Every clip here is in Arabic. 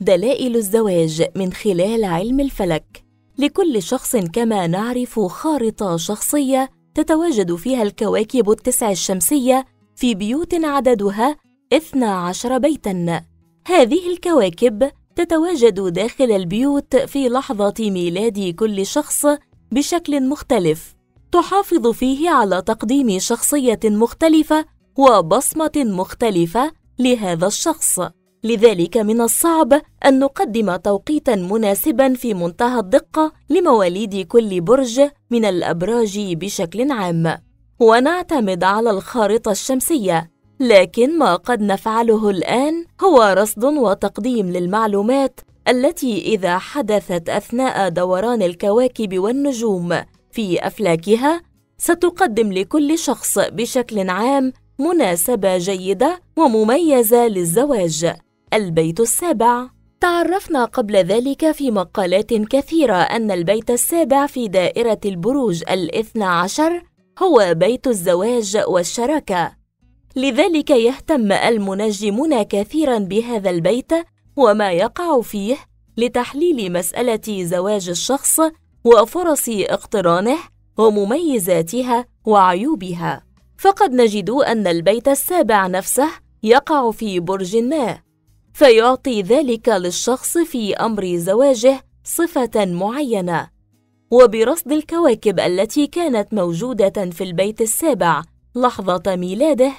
دلائل الزواج من خلال علم الفلك. لكل شخص كما نعرف خارطة شخصية تتواجد فيها الكواكب التسع الشمسية في بيوت عددها 12 بيتاً. هذه الكواكب تتواجد داخل البيوت في لحظة ميلاد كل شخص بشكل مختلف، تحافظ فيه على تقديم شخصية مختلفة وبصمة مختلفة لهذا الشخص. لذلك من الصعب أن نقدم توقيتاً مناسباً في منتهى الدقة لمواليد كل برج من الأبراج بشكل عام، ونعتمد على الخارطة الشمسية. لكن ما قد نفعله الآن هو رصد وتقديم للمعلومات التي إذا حدثت أثناء دوران الكواكب والنجوم في أفلاكها ستقدم لكل شخص بشكل عام مناسبة جيدة ومميزة للزواج. البيت السابع. تعرفنا قبل ذلك في مقالات كثيرة أن البيت السابع في دائرة البروج 12 هو بيت الزواج والشراكة. لذلك يهتم المنجمون كثيراً بهذا البيت وما يقع فيه لتحليل مسألة زواج الشخص وفرص اقترانه ومميزاتها وعيوبها. فقد نجد أن البيت السابع نفسه يقع في برج ما، فيعطي ذلك للشخص في أمر زواجه صفة معينة. وبرصد الكواكب التي كانت موجودة في البيت السابع لحظة ميلاده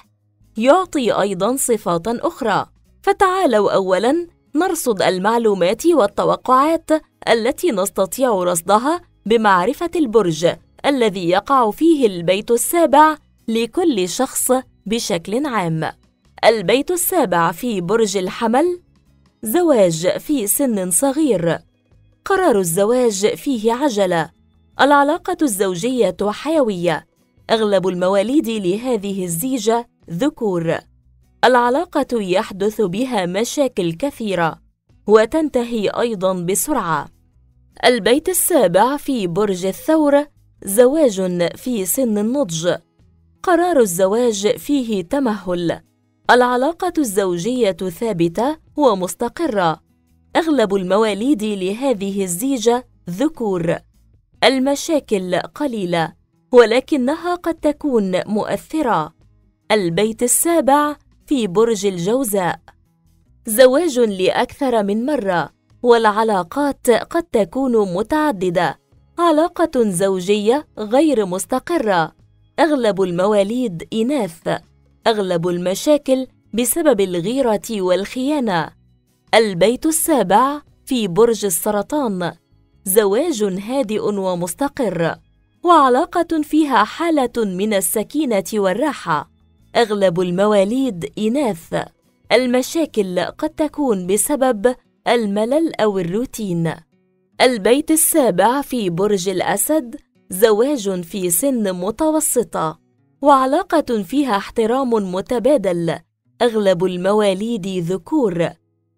يعطي أيضاً صفات أخرى. فتعالوا أولاً نرصد المعلومات والتوقعات التي نستطيع رصدها بمعرفة البرج الذي يقع فيه البيت السابع لكل شخص بشكل عام. البيت السابع في برج الحمل. زواج في سن صغير. قرار الزواج فيه عجلة. العلاقة الزوجية حيوية. أغلب المواليد لهذه الزيجة ذكور. العلاقة يحدث بها مشاكل كثيرة وتنتهي أيضاً بسرعة. البيت السابع في برج الثور. زواج في سن النضج. قرار الزواج فيه تمهل. العلاقة الزوجية ثابتة ومستقرة. أغلب المواليد لهذه الزيجة ذكور. المشاكل قليلة ولكنها قد تكون مؤثرة. البيت السابع في برج الجوزاء. زواج لأكثر من مرة والعلاقات قد تكون متعددة. علاقة زوجية غير مستقرة. أغلب المواليد إناث. أغلب المشاكل بسبب الغيرة والخيانة. البيت السابع في برج السرطان. زواج هادئ ومستقر وعلاقة فيها حالة من السكينة والراحة. أغلب المواليد إناث. المشاكل قد تكون بسبب الملل أو الروتين. البيت السابع في برج الأسد. زواج في سن متوسطة وعلاقة فيها احترام متبادل. أغلب المواليد ذكور.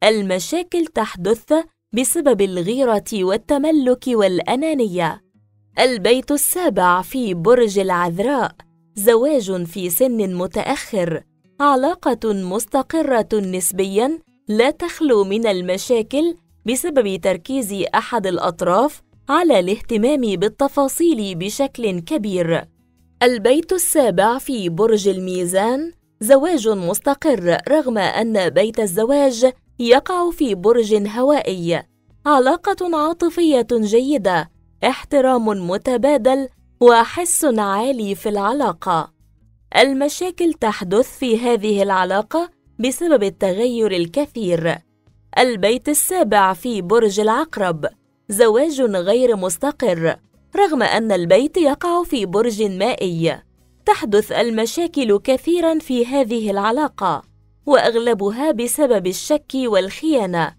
المشاكل تحدث بسبب الغيرة والتملك والأنانية. البيت السابع في برج العذراء. زواج في سن متأخر. علاقة مستقرة نسبياً لا تخلو من المشاكل بسبب تركيز أحد الأطراف على الاهتمام بالتفاصيل بشكل كبير. البيت السابع في برج الميزان. زواج مستقر رغم أن بيت الزواج يقع في برج هوائي. علاقة عاطفية جيدة. احترام متبادل وحس عالي في العلاقة. المشاكل تحدث في هذه العلاقة بسبب التغير الكثير. البيت السابع في برج العقرب. زواج غير مستقر رغم أن البيت يقع في برج مائي. تحدث المشاكل كثيراً في هذه العلاقة وأغلبها بسبب الشك والخيانة.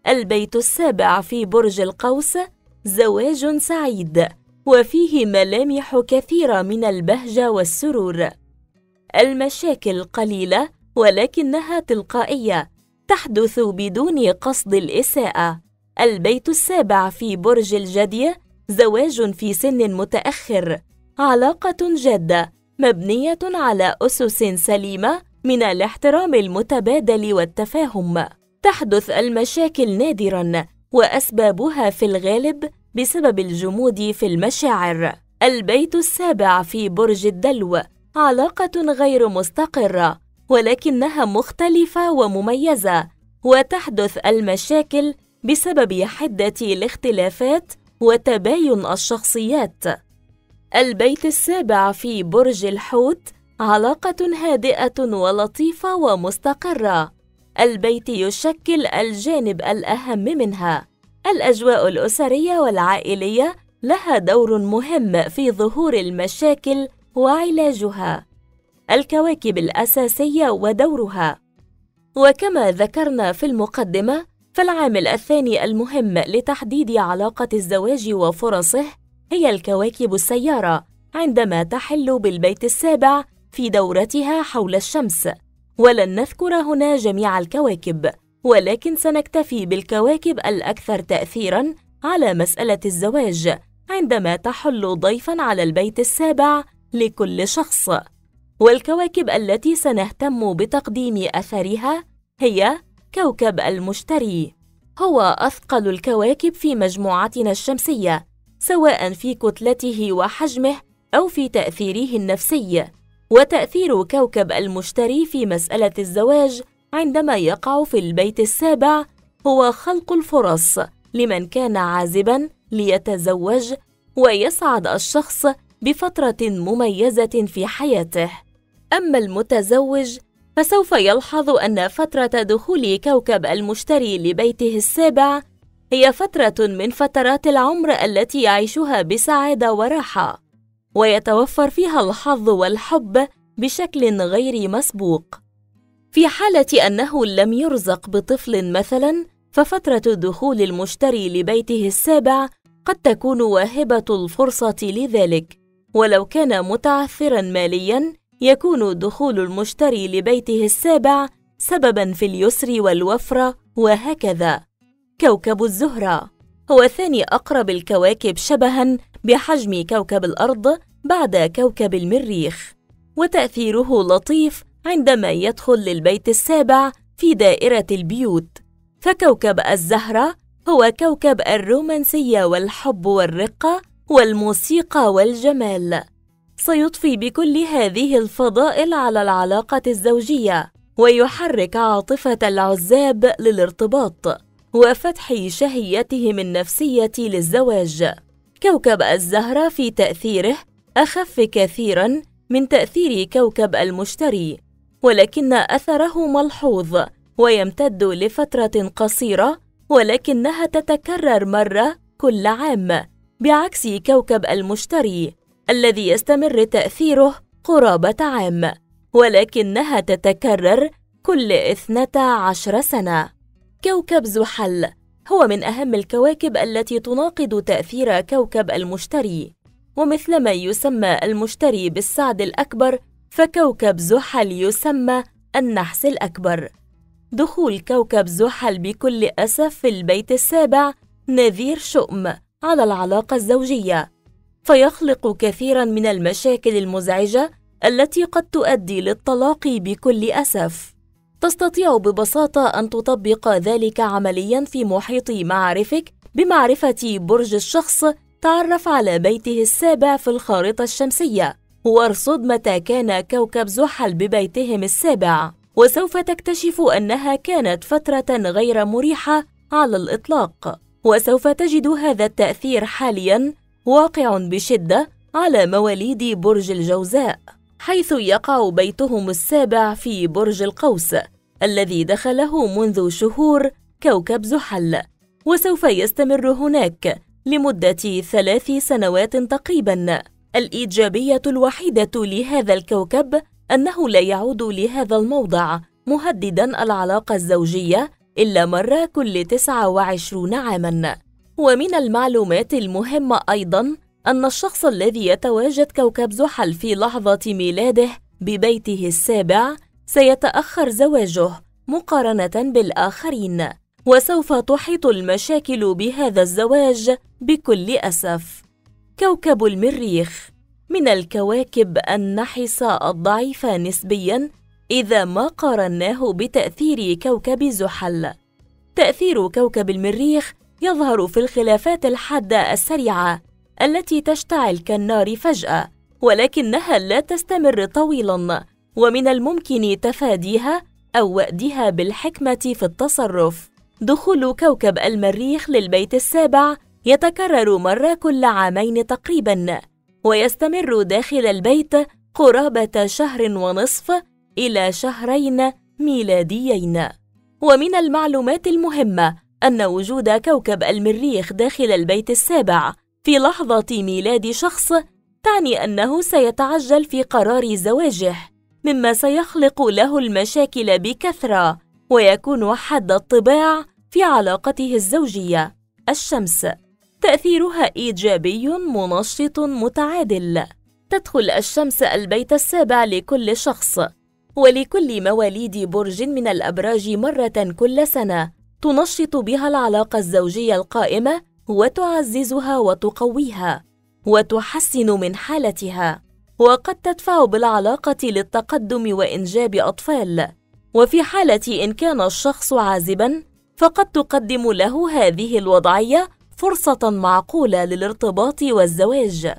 البيت السابع في برج القوس. زواج سعيد وفيه ملامح كثيرة من البهجة والسرور. المشاكل قليلة ولكنها تلقائية تحدث بدون قصد الإساءة. البيت السابع في برج الجدي. زواج في سن متأخر. علاقة جادة مبنية على أسس سليمة من الاحترام المتبادل والتفاهم. تحدث المشاكل نادراً، وأسبابها في الغالب بسبب الجمود في المشاعر. البيت السابع في برج الدلو علاقة غير مستقرة، ولكنها مختلفة ومميزة، وتحدث المشاكل بسبب حدة الاختلافات وتباين الشخصيات. البيت السابع في برج الحوت علاقة هادئة ولطيفة ومستقرة. البيت يشكل الجانب الأهم منها. الأجواء الأسرية والعائلية لها دور مهم في ظهور المشاكل وعلاجها. الكواكب الأساسية ودورها. وكما ذكرنا في المقدمة، فالعامل الثاني المهم لتحديد علاقة الزواج وفرصه هي الكواكب السيارة عندما تحل بالبيت السابع في دورتها حول الشمس. ولن نذكر هنا جميع الكواكب، ولكن سنكتفي بالكواكب الأكثر تأثيراً على مسألة الزواج عندما تحل ضيفاً على البيت السابع لكل شخص. والكواكب التي سنهتم بتقديم أثرها هي كوكب المشتري. هو أثقل الكواكب في مجموعتنا الشمسية، سواء في كتلته وحجمه أو في تأثيره النفسي. وتأثير كوكب المشتري في مسألة الزواج عندما يقع في البيت السابع هو خلق الفرص لمن كان عازباً ليتزوج، ويسعد الشخص بفترة مميزة في حياته. أما المتزوج فسوف يلحظ أن فترة دخول كوكب المشتري لبيته السابع هي فترة من فترات العمر التي يعيشها بسعادة وراحة، ويتوفر فيها الحظ والحب بشكل غير مسبوق. في حالة أنه لم يرزق بطفل مثلاً، ففترة دخول المشتري لبيته السابع قد تكون واهبة الفرصة لذلك. ولو كان متعثراً مالياً، يكون دخول المشتري لبيته السابع سبباً في اليسر والوفرة، وهكذا. كوكب الزهرة هو ثاني أقرب الكواكب شبهاً بحجم كوكب الأرض بعد كوكب المريخ، وتأثيره لطيف عندما يدخل للبيت السابع في دائرة البيوت. فكوكب الزهرة هو كوكب الرومانسية والحب والرقة والموسيقى والجمال. سيضفي بكل هذه الفضائل على العلاقة الزوجية، ويحرك عاطفة العزاب للارتباط وفتح شهيتهم النفسية للزواج. كوكب الزهرة في تأثيره أخف كثيراً من تأثير كوكب المشتري، ولكن أثره ملحوظ ويمتد لفترة قصيرة، ولكنها تتكرر مرة كل عام، بعكس كوكب المشتري الذي يستمر تأثيره قرابة عام، ولكنها تتكرر كل 12 سنة. كوكب زحل هو من أهم الكواكب التي تناقض تأثير كوكب المشتري، ومثلما يسمى المشتري بالسعد الأكبر، فكوكب زحل يسمى النحس الأكبر. دخول كوكب زحل بكل أسف في البيت السابع نذير شؤم على العلاقة الزوجية، فيخلق كثيراً من المشاكل المزعجة التي قد تؤدي للطلاق بكل أسف. تستطيع ببساطة أن تطبق ذلك عملياً في محيط معارفك بمعرفة برج الشخص. تعرف على بيته السابع في الخارطة الشمسية، وارصد متى كان كوكب زحل ببيتهم السابع، وسوف تكتشف أنها كانت فترة غير مريحة على الإطلاق. وسوف تجد هذا التأثير حالياً واقع بشدة على مواليد برج الجوزاء، حيث يقع بيتهم السابع في برج القوس الذي دخله منذ شهور كوكب زحل، وسوف يستمر هناك لمدة 3 سنوات تقريباً. الإيجابية الوحيدة لهذا الكوكب أنه لا يعود لهذا الموضع مهدداً العلاقة الزوجية إلا مرة كل 29 عاماً. ومن المعلومات المهمة أيضاً أن الشخص الذي يتواجد كوكب زحل في لحظة ميلاده ببيته السابع سيتأخر زواجه مقارنة بالآخرين، وسوف تحيط المشاكل بهذا الزواج بكل أسف. كوكب المريخ من الكواكب النحسة الضعيفة نسبياً إذا ما قارناه بتأثير كوكب زحل، تأثير كوكب المريخ يظهر في الخلافات الحادة السريعة التي تشتعل كالنار فجأة، ولكنها لا تستمر طويلاً، ومن الممكن تفاديها أو وأدها بالحكمة في التصرف. دخول كوكب المريخ للبيت السابع يتكرر مرة كل عامين تقريباً، ويستمر داخل البيت قرابة شهر ونصف إلى شهرين ميلاديين. ومن المعلومات المهمة أن وجود كوكب المريخ داخل البيت السابع في لحظة ميلاد شخص تعني أنه سيتعجل في قرار زواجه، مما سيخلق له المشاكل بكثرة، ويكون حاد الطباع في علاقته الزوجية. الشمس تأثيرها إيجابي منشط متعادل. تدخل الشمس البيت السابع لكل شخص ولكل مواليد برج من الأبراج مرة كل سنة، تنشط بها العلاقة الزوجية القائمة وتعززها وتقويها وتحسن من حالتها، وقد تدفع بالعلاقة للتقدم وإنجاب أطفال. وفي حالة إن كان الشخص عازباً فقد تقدم له هذه الوضعية فرصة معقولة للارتباط والزواج.